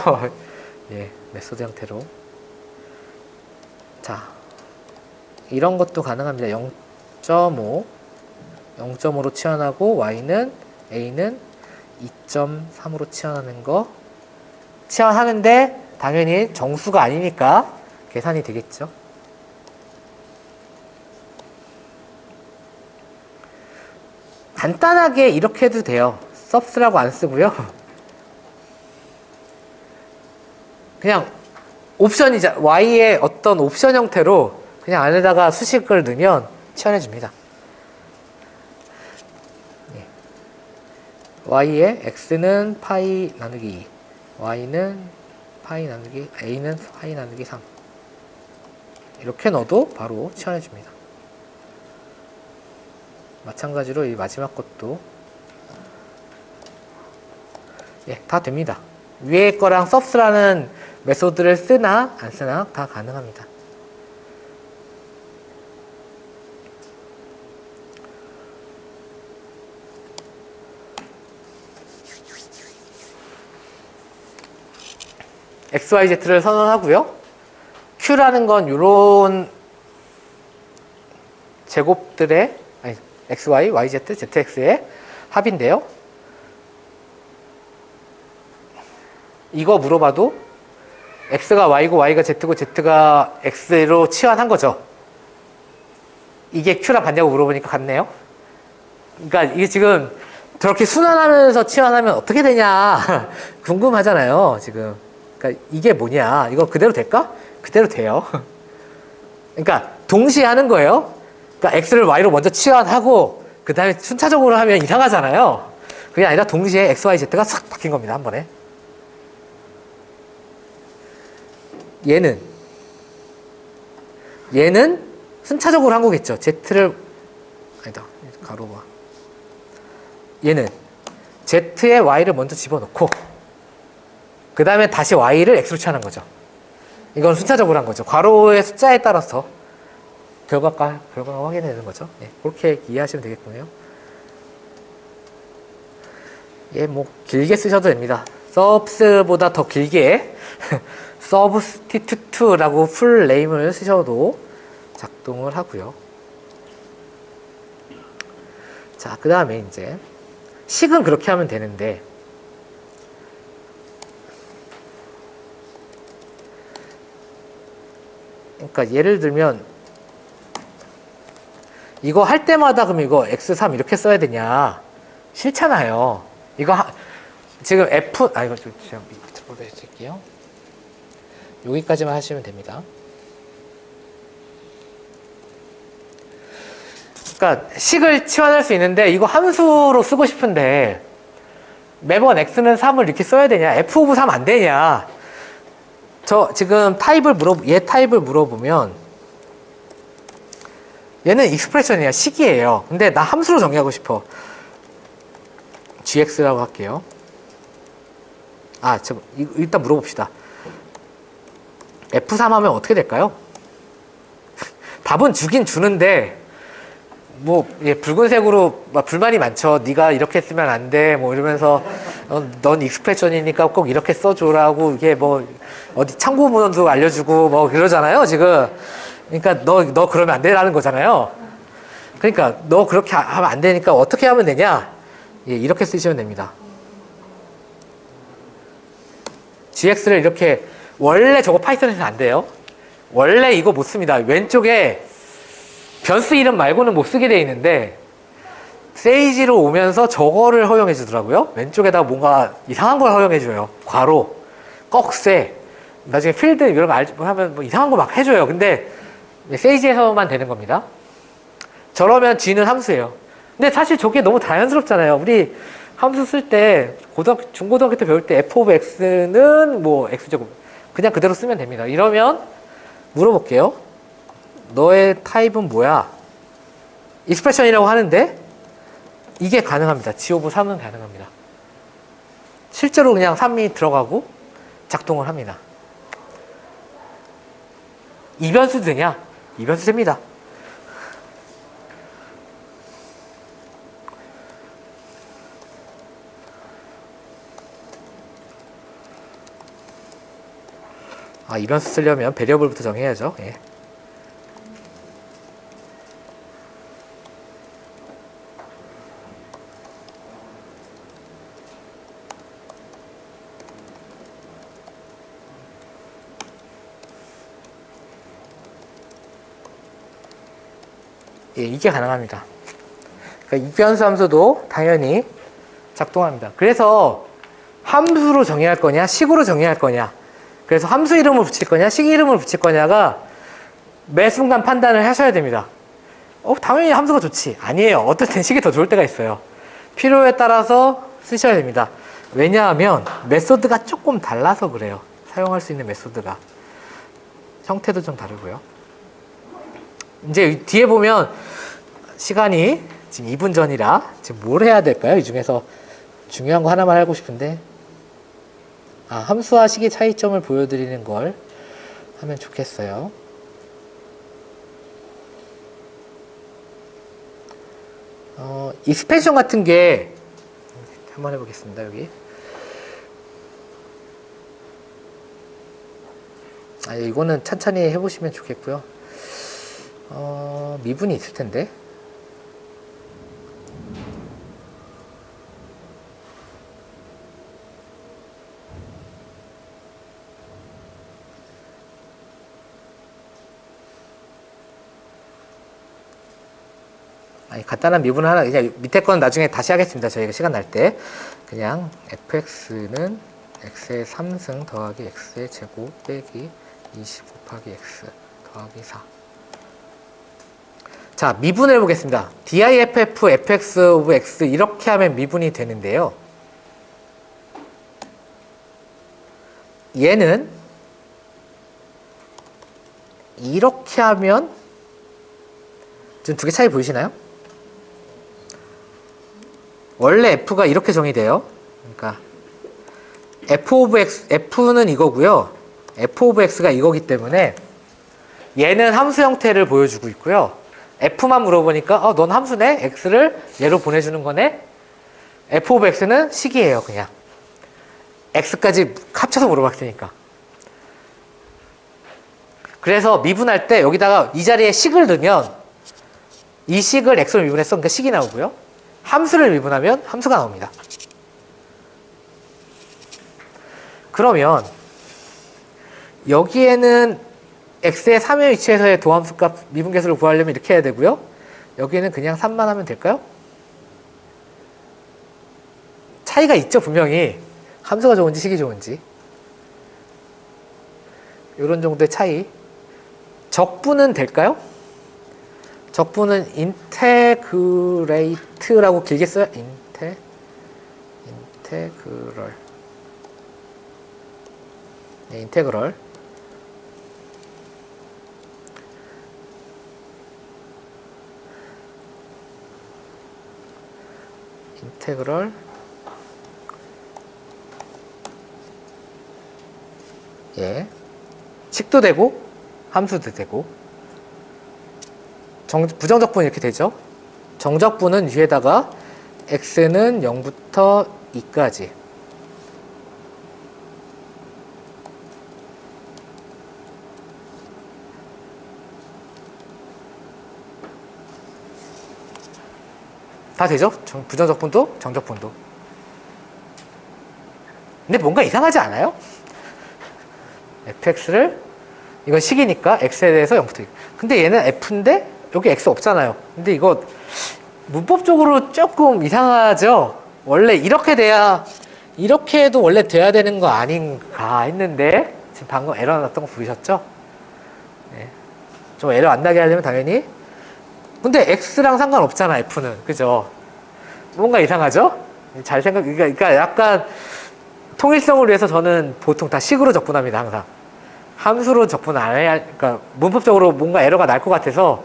예, 메소드 형태로. 자, 이런 것도 가능합니다. 0.5로 치환하고 a는 2.3으로 치환하는 거. 치환하는데 당연히 정수가 아니니까 계산이 되겠죠. 간단하게 이렇게 해도 돼요. subs라고 안 쓰고요. 그냥 옵션이자 y의 어떤 옵션 형태로 그냥 안에다가 수식을 넣으면 치환해 줍니다. 예. y의 x는 파이 나누기 2, y는 파이 나누기 a는 파이 나누기 3 이렇게 넣어도 바로 치환해 줍니다. 마찬가지로 이 마지막 것도 예, 다 됩니다. 위에 거랑 subs라는 메소드를 쓰나 안 쓰나 다 가능합니다. XYZ를 선언하고요. Q라는 건 요런 제곱들의 아니 XY, YZ, ZX의 합인데요. 이거 물어봐도 X가 Y고 Y가 Z고 Z가 X로 치환한 거죠. 이게 Q랑 같냐고 물어보니까 같네요. 그러니까 이게 지금 저렇게 순환하면서 치환하면 어떻게 되냐 궁금하잖아요. 지금. 그러니까 이게 뭐냐? 이거 그대로 될까? 그대로 돼요. 그러니까 동시에 하는 거예요. 그러니까 X를 Y로 먼저 치환하고 그 다음에 순차적으로 하면 이상하잖아요. 그게 아니라 동시에 X, Y, Z가 싹 바뀐 겁니다. 한 번에. 얘는 순차적으로 한 거겠죠. Z를 아니다. 가로봐. 얘는 Z에 Y를 먼저 집어넣고 그 다음에 다시 Y를 X로 취하는 거죠. 이건 순차적으로 한 거죠. 괄호의 숫자에 따라서 결과가 확인되는 거죠. 네, 그렇게 이해하시면 되겠군요. 예, 뭐 길게 쓰셔도 됩니다. 서브스보다 더 길게 서브스티튜트라고 풀 네임을 쓰셔도 작동을 하고요. 자, 그 다음에 이제 식은 그렇게 하면 되는데 그러니까 예를 들면 이거 할 때마다 그럼 이거 x3 이렇게 써야 되냐? 싫잖아요. 이거 지금 f 이거 좀 제가 밑으로 해줄게요. 여기까지만 하시면 됩니다. 그러니까 식을 치환할 수 있는데 이거 함수로 쓰고 싶은데 매번 x는 3을 이렇게 써야 되냐? f 오브 3 안 되냐? 저 지금 얘 타입을 물어보면 얘는 익스프레션이야. 식이에요. 근데 나 함수로 정의하고 싶어. gx라고 할게요. 일단 물어봅시다. f3 하면 어떻게 될까요? 답은 주긴 주는데 뭐 붉은색으로 불만이 많죠. 네가 이렇게 쓰면 안 돼. 뭐 이러면서 넌 익스프레션이니까 꼭 이렇게 써줘라고 이게 뭐 어디 참고문헌도 알려주고 뭐 그러잖아요. 지금. 그러니까 너 그러면 안 되라는 거잖아요. 그러니까 너 그렇게 하면 안 되니까 어떻게 하면 되냐? 예, 이렇게 쓰시면 됩니다. gx를 이렇게 원래 저거 파이썬에서는 안 돼요. 원래 이거 못 씁니다. 왼쪽에 변수 이름 말고는 못 쓰게 돼 있는데 세이지로 오면서 저거를 허용해 주더라고요. 왼쪽에다가 뭔가 이상한 걸 허용해 줘요. 괄호, 꺽쇠, 나중에 필드 이런 거 하면 뭐 이상한 거 막 해줘요. 근데 세이지에서만 되는 겁니다. 저러면 g는 함수예요. 근데 사실 저게 너무 자연스럽잖아요. 우리 함수 쓸 때 중고등학교 때 배울 때 f of x는 뭐 x제곱 그냥 그대로 쓰면 됩니다. 이러면 물어볼게요. 너의 타입은 뭐야? 익스프레션이라고 하는데 이게 가능합니다. g 오브 3은 가능합니다. 실제로 그냥 3이 들어가고 작동을 합니다. 이변수 되냐? 이변수 됩니다. 이변수 쓰려면 베리어블부터 정해야죠. 예. 예, 이게 가능합니다. 그러니까 이변수 함수도 당연히 작동합니다. 그래서 함수로 정의할 거냐, 식으로 정의할 거냐. 그래서 함수 이름을 붙일 거냐, 식 이름을 붙일 거냐가 매 순간 판단을 하셔야 됩니다. 당연히 함수가 좋지. 아니에요. 어떨 땐 식이 더 좋을 때가 있어요. 필요에 따라서 쓰셔야 됩니다. 왜냐하면 메소드가 조금 달라서 그래요. 사용할 수 있는 메소드가. 형태도 좀 다르고요. 이제 뒤에 보면 시간이 지금 2분 전이라 지금 뭘 해야 될까요? 이 중에서 중요한 거 하나만 알고 싶은데 함수와 식의 차이점을 보여드리는 걸 하면 좋겠어요. 익스펜션 같은 게 한번 해보겠습니다. 여기 이거는 천천히 해보시면 좋겠고요. 미분이 있을 텐데. 간단한 미분 하나, 그냥 밑에 거는 나중에 다시 하겠습니다. 저희가 시간 날 때. 그냥 fx는 x의 3승 더하기 x의 제곱 빼기 20 곱하기 x 더하기 4. 자, 미분을 해보겠습니다. diff fx of x 이렇게 하면 미분이 되는데요. 얘는 이렇게 하면 지금 두 개 차이 보이시나요? 원래 f가 이렇게 정의돼요. 그러니까 f of x, f는 이거고요. f of x가 이거기 때문에 얘는 함수 형태를 보여주고 있고요. f만 물어보니까 넌 함수네? x를 얘로 보내주는 거네? f of x는 식이에요. 그냥 x까지 합쳐서 물어봤으니까. 그래서 미분할 때 여기다가 이 자리에 식을 넣으면 이 식을 x로 미분했어. 그러니까 식이 나오고요. 함수를 미분하면 함수가 나옵니다. 그러면 여기에는 x의 3의 위치에서의 도함수값 미분계수를 구하려면 이렇게 해야 되고요. 여기에는 그냥 3만 하면 될까요? 차이가 있죠, 분명히. 함수가 좋은지 식이 좋은지. 이런 정도의 차이. 적분은 될까요? 적분은 인테그레이트라고 길게 써요. 인테그럴. 네, 인테그럴. 인테그럴. 예. 식도 되고, 함수도 되고. 부정적분 이렇게 되죠. 정적분은 위에다가 x는 0부터 2까지. 다 되죠? 부정적분도 정적분도. 근데 뭔가 이상하지 않아요? fx를 이건 식이니까 x에 대해서 0부터 2. 근데 얘는 f인데 여기 x 없잖아요. 근데 이거 문법적으로 조금 이상하죠? 원래 이렇게 돼야, 이렇게 해도 원래 돼야 되는 거 아닌가 했는데 지금 방금 에러 났던 거 보이셨죠? 네. 좀 에러 안 나게 하려면 당연히, 근데 x랑 상관없잖아, f는. 그죠? 뭔가 이상하죠? 그러니까 약간 통일성을 위해서 저는 보통 다 식으로 적분합니다, 항상. 함수로 적분 안 해야, 그러니까 문법적으로 뭔가 에러가 날 것 같아서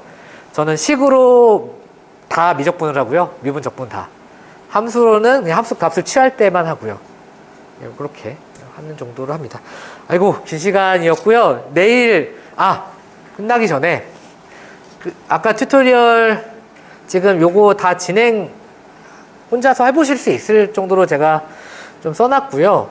저는 식으로 다 미적분을 하고요. 미분 적분 다. 함수로는 그냥 함수 값을 취할 때만 하고요. 그렇게 하는 정도로 합니다. 아이고, 긴 시간이었고요. 내일, 끝나기 전에 아까 튜토리얼 지금 요거 다 진행 혼자서 해보실 수 있을 정도로 제가 좀 써놨고요.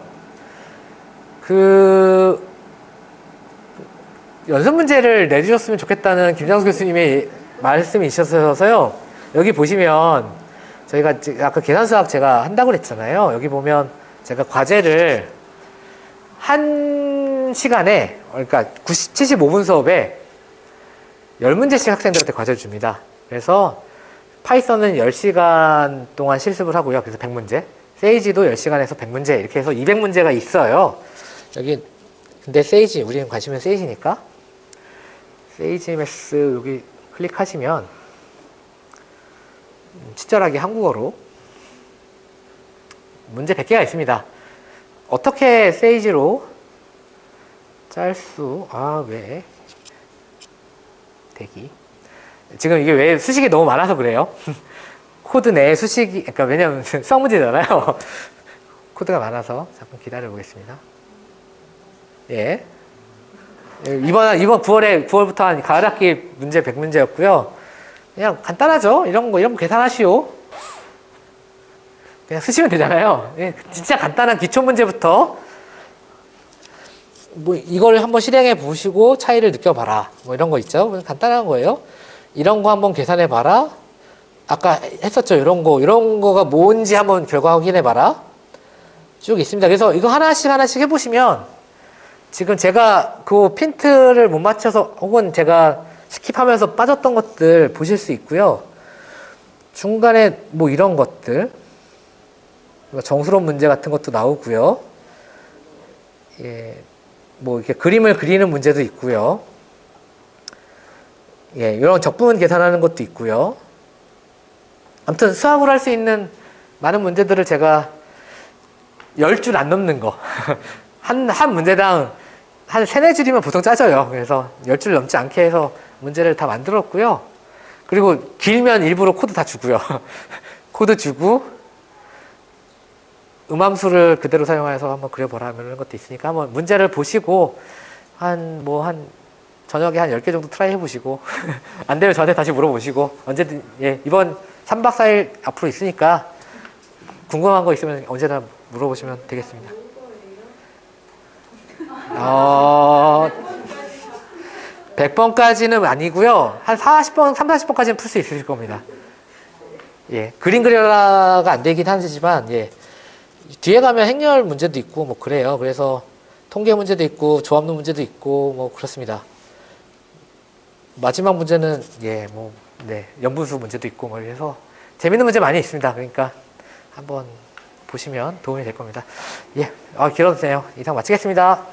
연습 문제를 내주셨으면 좋겠다는 김장수 교수님의 말씀이 있어서요. 여기 보시면 저희가 아까 계산수학 제가 한다고 그랬잖아요. 여기 보면 제가 과제를 한 시간에, 그러니까 75분 수업에 10문제씩 학생들한테 과제를 줍니다. 그래서 파이썬은 10시간 동안 실습을 하고요. 그래서 100문제. 세이지도 10시간에서 100문제. 이렇게 해서 200문제가 있어요. 여기, 근데 세이지, 우리는 관심은 세이지니까. 세이지 매스 여기 클릭하시면 친절하게 한국어로 문제 100개가 있습니다. 어떻게 세이지로 왜 대기 지금 이게 왜 수식이 너무 많아서 그래요. 코드 내에 수식이, 그러니까 왜냐면 수학문제잖아요. 코드가 많아서 잠깐 기다려 보겠습니다. 예. 이번 9월부터 한 가을 학기 문제 100문제였고요. 그냥 간단하죠? 이런 거 계산하시오. 그냥 쓰시면 되잖아요. 진짜 간단한 기초 문제부터 뭐 이걸 한번 실행해 보시고 차이를 느껴봐라. 뭐 이런 거 있죠. 간단한 거예요. 이런 거 한번 계산해 봐라. 아까 했었죠. 이런 거가 뭔지 한번 결과 확인해 봐라. 쭉 있습니다. 그래서 이거 하나씩 해보시면 지금 제가 그 핀트를 못 맞춰서 혹은 제가 스킵하면서 빠졌던 것들 보실 수 있고요. 중간에 뭐 이런 것들 정수론 문제 같은 것도 나오고요. 예, 뭐 이렇게 그림을 그리는 문제도 있고요. 예, 이런 적분 계산하는 것도 있고요. 아무튼 수학으로 할 수 있는 많은 문제들을 제가 10줄 안 넘는 거. 한 문제당 한 3-4줄이면 보통 짜져요. 그래서 10줄 넘지 않게 해서 문제를 다 만들었고요. 그리고 길면 일부러 코드 다 주고요. 코드 주고 음함수를 그대로 사용해서 한번 그려보라 이런 것도 있으니까 한번 문제를 보시고 한 저녁에 한 10개 정도 트라이 해보시고 안 되면 저한테 다시 물어보시고 언제든 예, 이번 3박 4일 앞으로 있으니까 궁금한 거 있으면 언제나 물어보시면 되겠습니다. 100번까지는 아니고요. 한 40번, 30-40번까지는 풀 수 있으실 겁니다. 예, 그림 그려라가 안 되긴 하지만 예, 뒤에 가면 행렬 문제도 있고 뭐 그래요. 그래서 통계 문제도 있고 조합론 문제도 있고 뭐 그렇습니다. 마지막 문제는 예, 뭐 네, 연분수 문제도 있고 뭐 그래서 재밌는 문제 많이 있습니다. 그러니까 한번 보시면 도움이 될 겁니다. 예, 길어졌네요. 이상 마치겠습니다.